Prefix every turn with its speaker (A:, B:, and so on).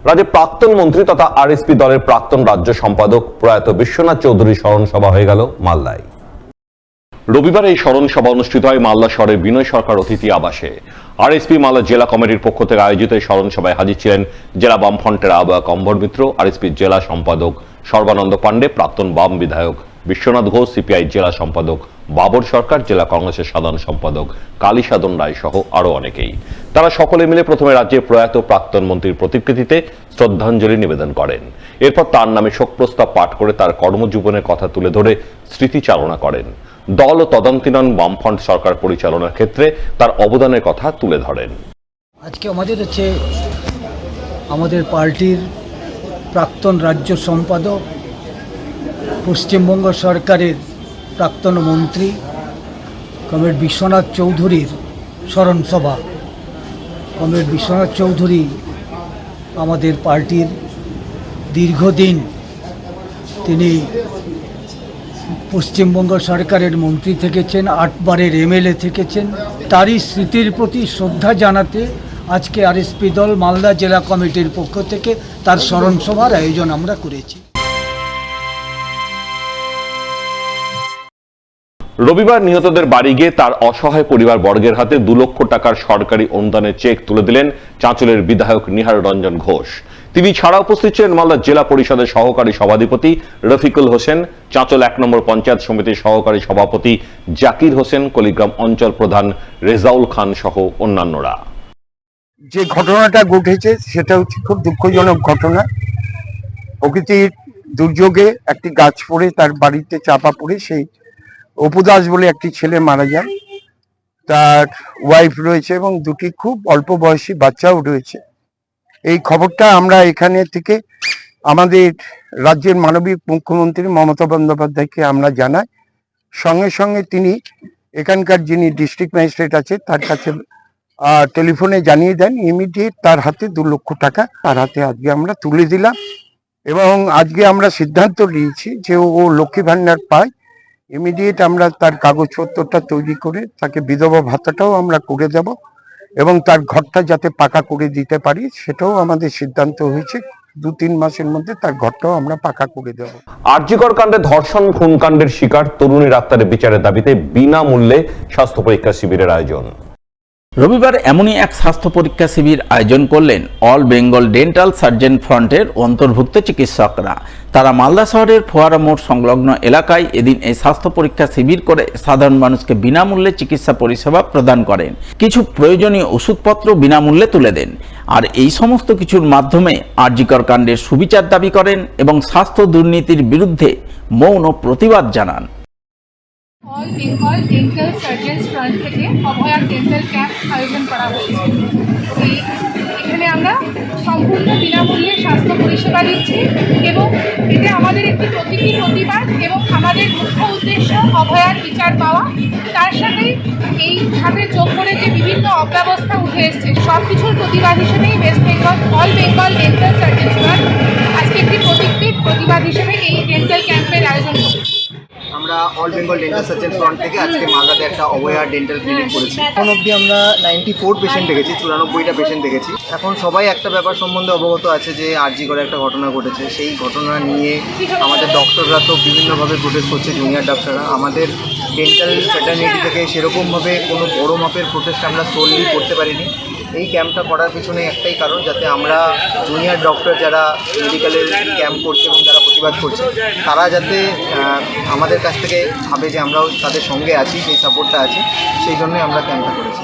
A: রাজ্যের প্রাক্তন মন্ত্রী তথা আরএসপি দলের প্রাক্তন রাজ্য সম্পাদক প্রয়াত বিশ্বনাথ চৌধুরী স্মরণ সভা হয়ে গেল মালদায়। রবিবার এই স্মরণ সভা অনুষ্ঠিত হয় মালদা শহরের বিনয় সরকার অতিথি আবাসে। আরএসপি মালদা জেলা কমিটির পক্ষ থেকে আয়োজিত এই স্মরণ সভায় হাজির ছিলেন জেলা বামফ্রন্টের আহ্বায়ক অম্বর মিত্র, আরএসপির জেলা সম্পাদক সর্বানন্দ পাণ্ডে, প্রাক্তন বাম বিধায়ক বিশ্বনাথ ঘোষ, সিপিআই জেলা সম্পাদক বাবর সরকার, জেলা কংগ্রেসের সাধারণ সম্পাদক কালীসাধন রায় সহ আরো অনেকেই। তারা সকলে মিলে প্রথমে রাজ্যের প্রয়াত প্রাক্তন মন্ত্রীর প্রতিকৃতিতে শ্রদ্ধাঞ্জলি নিবেদন করেন। এরপর তার নামে শোক প্রস্তাব পাঠ করে তার কর্মজীবনের কথা তুলে ধরে স্মৃতিচারণা করেন। দল ও তদন্তিনন বামফ্রন্ট সরকার পরিচালনার ক্ষেত্রে তার অবদানের কথা তুলে ধরেন।
B: আজকে আমাদের পার্টির প্রাক্তন রাজ্য সম্পাদক, পশ্চিমবঙ্গ সরকারের প্রাক্তন মন্ত্রী কমরেড বিশ্বনাথ চৌধুরীর স্মরণ সভা। কমরেড বিশ্বনাথ চৌধুরী আমাদের পার্টির দীর্ঘদিন তিনি পশ্চিমবঙ্গ সরকারের মন্ত্রী থেকেছেন, 8 বারের এমএলএ থেকেছেন। তারই স্মৃতির প্রতি শ্রদ্ধা জানাতে আজকে আরএসপি দল মালদা জেলা কমিটির পক্ষ থেকে তার স্মরণ সভার আয়োজন আমরা করেছি।
A: রবিবার নিহতদের বাড়ি গিয়ে তার অসহায় পরিবার বর্গের হাতে 2 লক্ষ টাকার সরকারি অনুদানের চেক তুলে দিলেন চাঁচলের বিধায়ক নিহার রঞ্জন ঘোষ। তিনি ছাড়া উপস্থিত ছিলেন মালদা জেলা পরিষদের সহকারী সভাধিপতি রফিকুল হোসেন, চাঁচল 1 নম্বর পঞ্চায়েত সমিতির সহকারী সভাপতি জাকির হোসেন, কলিগ্রাম অঞ্চল প্রধান রেজাউল খান সহ অন্যান্যরা।
C: যে ঘটনাটা ঘটেছে সেটা হচ্ছে খুব দুঃখজনক ঘটনা। প্রকৃতির দুর্যোগে একটি গাছ পড়ে তার বাড়িতে চাপা পড়ে সেই অপু দাস বলে একটি ছেলে মারা যায়। তার ওয়াইফ রয়েছে এবং 2টি খুব অল্প বয়সী বাচ্চাও রয়েছে। এই খবরটা আমরা এখানে থেকে আমাদের রাজ্যের মাননীয় মুখ্যমন্ত্রী মমতা বন্দ্যোপাধ্যায়কে আমরা জানাই। সঙ্গে সঙ্গে তিনি এখানকার যিনি ডিস্ট্রিক্ট ম্যাজিস্ট্রেট আছে তার কাছে টেলিফোনে জানিয়ে দেন। ইমিডিয়েট তার হাতে 2 লক্ষ টাকা তার হাতে আজকে আমরা তুলে দিলাম এবং আজকে আমরা সিদ্ধান্ত নিয়েছি যে ও লক্ষ্মী ভাণ্ডার পায়। ইমিডিয়েট আমরা তার কাগজপত্রটা তৈরি করে তাকে বিধবা ভাতাটাও আমরা করে দেব এবং তার ঘরটা যাতে পাকা করে দিতে পারি সেটাও আমাদের সিদ্ধান্ত হয়েছে। 2-3 মাসের মধ্যে তার ঘরটাও আমরা পাকা করে দেব।
A: আরজিকর কাণ্ডে ধর্ষণ খুনকাণ্ডের শিকার তরুণী ডাক্তারের বিচারের দাবিতে বিনামূল্যে স্বাস্থ্য পরীক্ষা শিবিরের আয়োজন।
D: রবিবার এমনই এক স্বাস্থ্য পরীক্ষা শিবির আয়োজন করলেন অল বেঙ্গল ডেন্টাল সার্জন ফ্রন্টের অন্তর্ভুক্ত চিকিৎসকরা। তারা মালদা শহরের ফোয়ারা মোড় সংলগ্ন এলাকায় এদিন এই স্বাস্থ্য পরীক্ষা শিবির করে সাধারণ মানুষকে বিনামূল্যে চিকিৎসা পরিষেবা প্রদান করেন। কিছু প্রয়োজনীয় ওষুধপত্র বিনামূল্যে তুলে দেন। আর এই সমস্ত কিছুর মাধ্যমে আরজিকর কাণ্ডের সুবিচার দাবি করেন এবং স্বাস্থ্য দুর্নীতির বিরুদ্ধে মৌন প্রতিবাদ জানান।
E: All Bengal dental surgeons front থেকে অভয়ার ডেন্টাল ক্যাম্প আয়োজন করা হয়েছে। এখানে আমরা সম্পূর্ণ বিনামূল্যে স্বাস্থ্য পরিষেবা দিচ্ছি এবং এতে আমাদের একটি প্রতিবাদ এবং আমাদের মুখ্য উদ্দেশ্য অভয়ার বিচার পাওয়া। তার সাথে এই সাথে যোগ করে যে বিভিন্ন অব্যবস্থা উঠে এসছে সব কিছুর প্রতিবাদ হিসেবেই West Bengal all Bengal dental surgeons front আজকে একটি প্রতিবাদ হিসেবে এই ডেন্টাল ক্যাম্পের আয়োজন করেছি।
F: আমরা all Bengal dental surgeon front থেকে আজকে মালদাতে একটা অভয়া ডেন্টাল ক্লিনিক করেছি। এখন অবধি আমরা 94 পেশেন্ট দেখেছি, 94টা পেশেন্ট দেখেছি। এখন সবাই একটা ব্যাপার সম্বন্ধে অবগত আছে যে আরজি করে একটা ঘটনা ঘটেছে। সেই ঘটনা নিয়ে আমাদের ডক্টররা তো বিভিন্নভাবে প্রোটেস্ট করছে, জুনিয়র ডাক্তাররা। আমাদের ডেন্টাল ফ্র্যাটার্নিটি থেকে সেরকমভাবে কোনো বড় মাপের প্রোটেস্ট আমরা সোললি করতে পারিনি। এই ক্যাম্পটা করার পিছনে একটাই কারণ, যাতে আমরা জুনিয়র ডক্টর যারা মেডিকেলের ক্যাম্প করছে এবং যারা প্রতিবাদ করছে তারা যাতে আমাদের কাছ থেকে ভাবে যে আমরাও তাদের সঙ্গে আছি, সেই সাপোর্টটা আছে, সেই জন্যই আমরা ক্যাম্পটা করেছি।